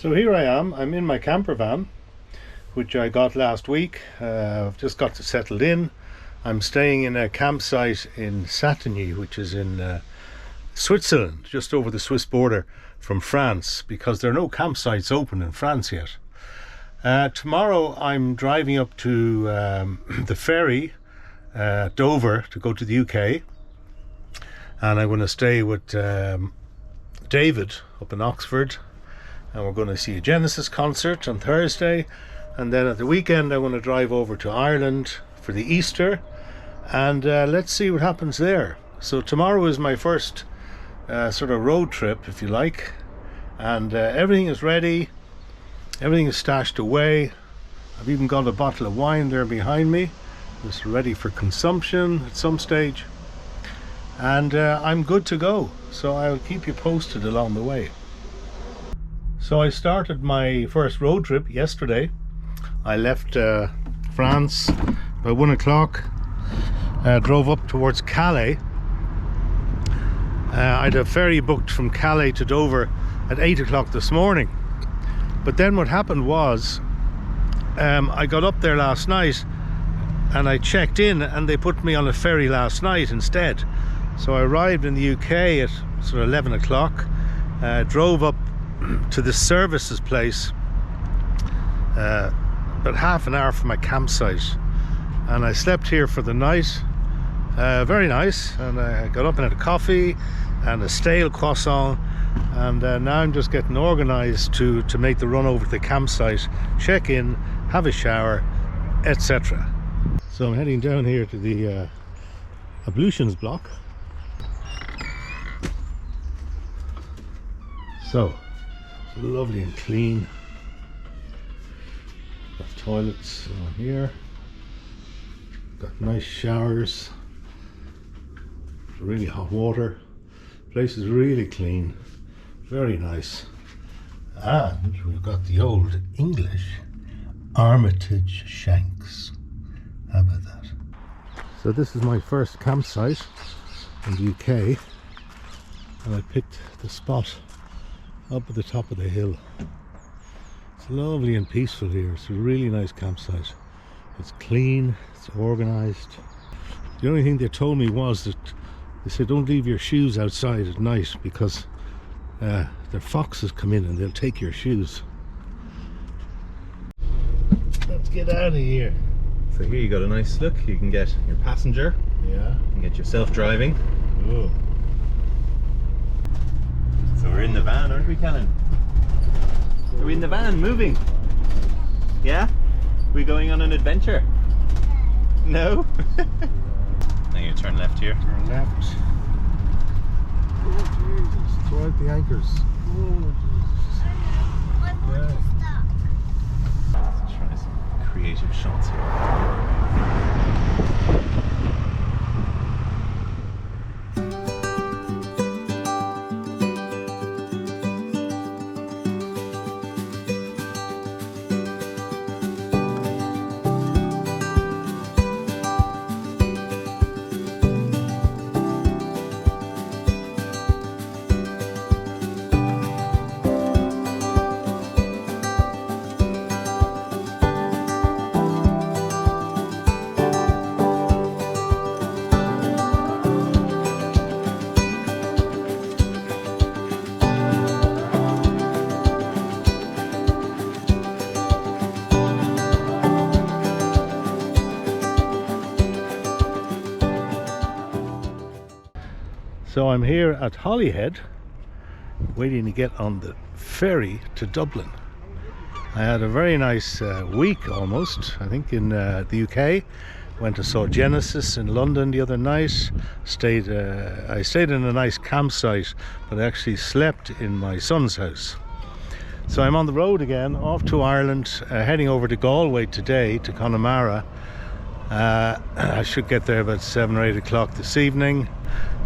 So here I am, I'm in my camper van, which I got last week. I've just got settled in. I'm staying in a campsite in Satigny, which is in Switzerland, just over the Swiss border from France, because there are no campsites open in France yet. Tomorrow I'm driving up to the ferry, Dover, to go to the UK, and I'm going to stay with David up in Oxford, and we're going to see a Genesis concert on Thursday, and then at the weekend I want to drive over to Ireland for the Easter, and let's see what happens there. So tomorrow is my first sort of road trip, if you like, and everything is ready, everything is stashed away. I've even got a bottle of wine there behind me, just ready for consumption at some stage, and I'm good to go, so I'll keep you posted along the way. So I started my first road trip yesterday. I left France by 1 o'clock, drove up towards Calais. I had a ferry booked from Calais to Dover at 8 o'clock this morning. But then what happened was, I got up there last night and I checked in, and they put me on a ferry last night instead. So I arrived in the UK at sort of 11 o'clock, drove up to the services place about half an hour from my campsite, and I slept here for the night. Very nice, and I got up and had a coffee and a stale croissant, and now I'm just getting organized to make the run over to the campsite, check in, have a shower, etc. So I'm heading down here to the ablutions block. So lovely and clean. Got toilets on here, got nice showers, really hot water. Place is really clean, very nice. And we've got the old English Armitage shanks. How about that? So this is my first campsite in the UK, and I picked the spot up at the top of the hill. It's lovely and peaceful here. It's a really nice campsite. It's clean, it's organized. The only thing they told me was that they said don't leave your shoes outside at night, because the foxes come in and they'll take your shoes. Let's get out of here. So here you got a nice look. You can get your passenger. Yeah. You can get yourself driving. Oh. So we're in the van, aren't we, Kellan? Are we in the van, moving? Yeah? We going on an adventure? No? Now you turn left here. Turn left. Oh Jesus, throw out the anchors. Oh Jesus. Yeah. Let's try some creative shots here. So I'm here at Holyhead, waiting to get on the ferry to Dublin. I had a very nice week, almost, I think, in the UK. Went and saw Genesis in London the other night. I stayed in a nice campsite, but I actually slept in my son's house. So I'm on the road again, off to Ireland, heading over to Galway today, to Connemara. I should get there about 7 or 8 o'clock this evening.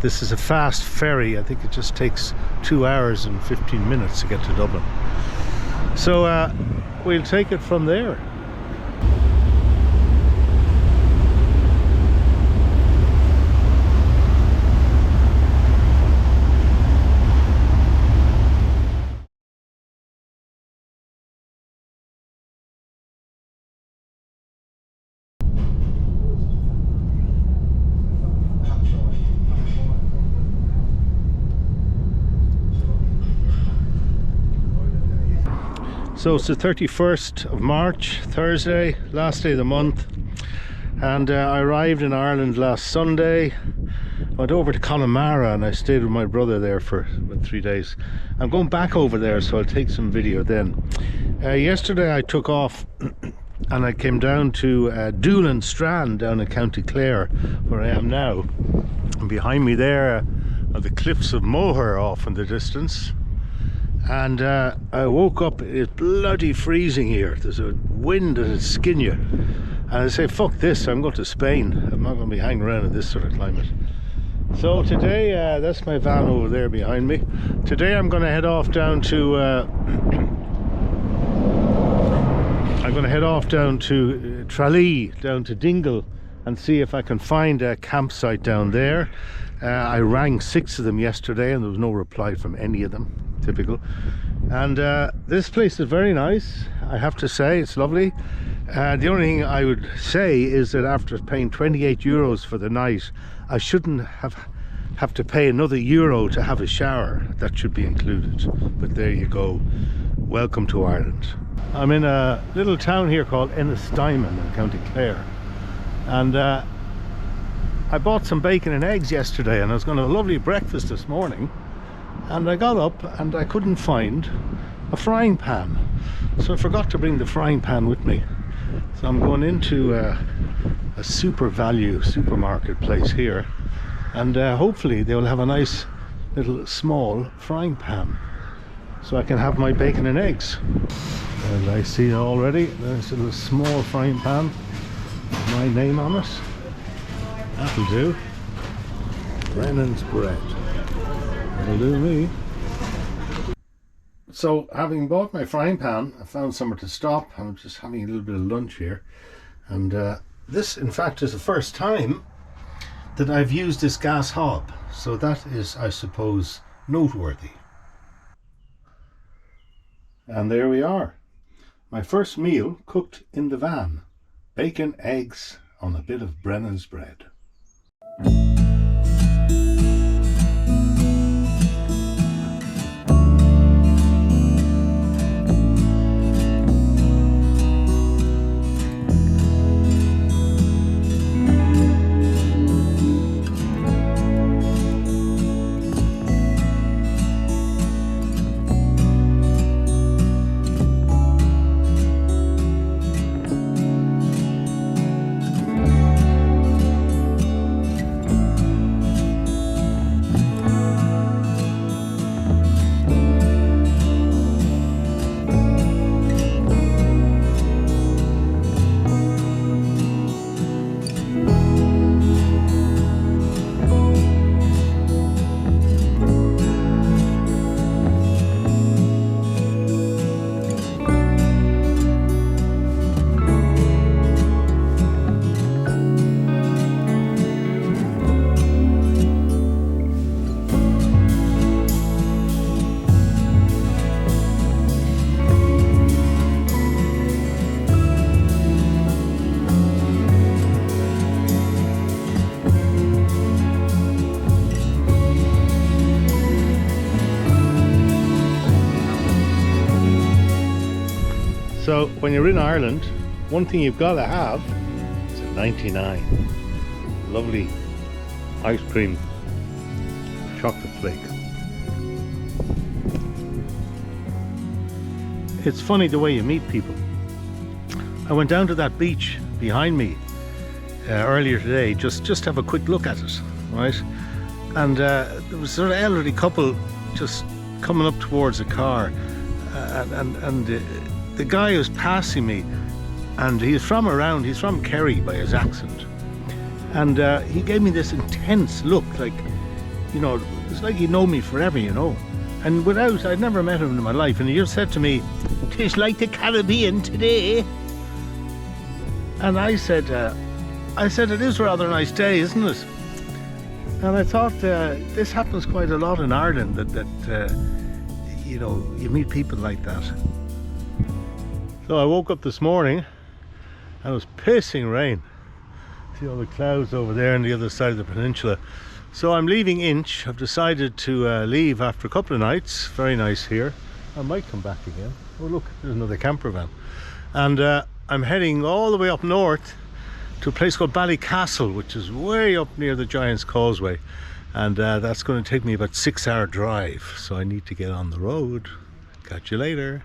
This is a fast ferry. I think it just takes 2 hours and 15 minutes to get to Dublin. So we'll take it from there. So it's the 31st of March, Thursday, last day of the month, and I arrived in Ireland last Sunday. Went over to Connemara and I stayed with my brother there for about 3 days. I'm going back over there, so I'll take some video then. Yesterday I took off and I came down to Doolin, Strand, down in County Clare, where I am now. And behind me there are the cliffs of Moher off in the distance. And I woke up, it's bloody freezing here. There's a wind that'll skin you. And I say, fuck this, I'm going to Spain. I'm not going to be hanging around in this sort of climate. So today, that's my van over there behind me. Today I'm going to head off down to Tralee, down to Donegal, and see if I can find a campsite down there. I rang 6 of them yesterday and there was no reply from any of them. Typical. And this place is very nice, I have to say. It's lovely. The only thing I would say is that after paying 28 euros for the night, I shouldn't have to pay another euro to have a shower. That should be included. But there you go. Welcome to Ireland. I'm in a little town here called Ennistimon in County Clare, and I bought some bacon and eggs yesterday, and I was going to have a lovely breakfast this morning, and I got up and I couldn't find a frying pan, so I forgot to bring the frying pan with me. So I'm going into a super value supermarket place here, and hopefully they'll have a nice little small frying pan so I can have my bacon and eggs. And I see already there's a little small frying pan with my name on it. That'll do. Brennan's bread. That'll do me. So, having bought my frying pan, I found somewhere to stop. I'm just having a little bit of lunch here. And this, in fact, is the first time that I've used this gas hob. So that is, I suppose, noteworthy. And there we are. My first meal cooked in the van. Bacon, eggs on a bit of Brennan's bread. So when you're in Ireland, one thing you've got to have is a 99. Lovely ice cream chocolate flake. It's funny the way you meet people. I went down to that beach behind me earlier today just to have a quick look at it, right? And there was a sort of elderly couple just coming up towards a car, and the guy was passing me, and he's from Kerry by his accent, and he gave me this intense look, like, you know, it's like he'd known me forever, you know. And I'd never met him in my life, and he just said to me, "'Tis like the Caribbean today." And I said, it is a rather nice day, isn't it? And I thought, this happens quite a lot in Ireland, that you know, you meet people like that. So I woke up this morning and it was pissing rain. See all the clouds over there on the other side of the peninsula. So I'm leaving Inch. I've decided to leave after a couple of nights. Very nice here. I might come back again. Oh look, there's another camper van. And I'm heading all the way up north to a place called Ballycastle, which is way up near the Giant's Causeway. And that's going to take me about 6-hour drive. So I need to get on the road. Catch you later.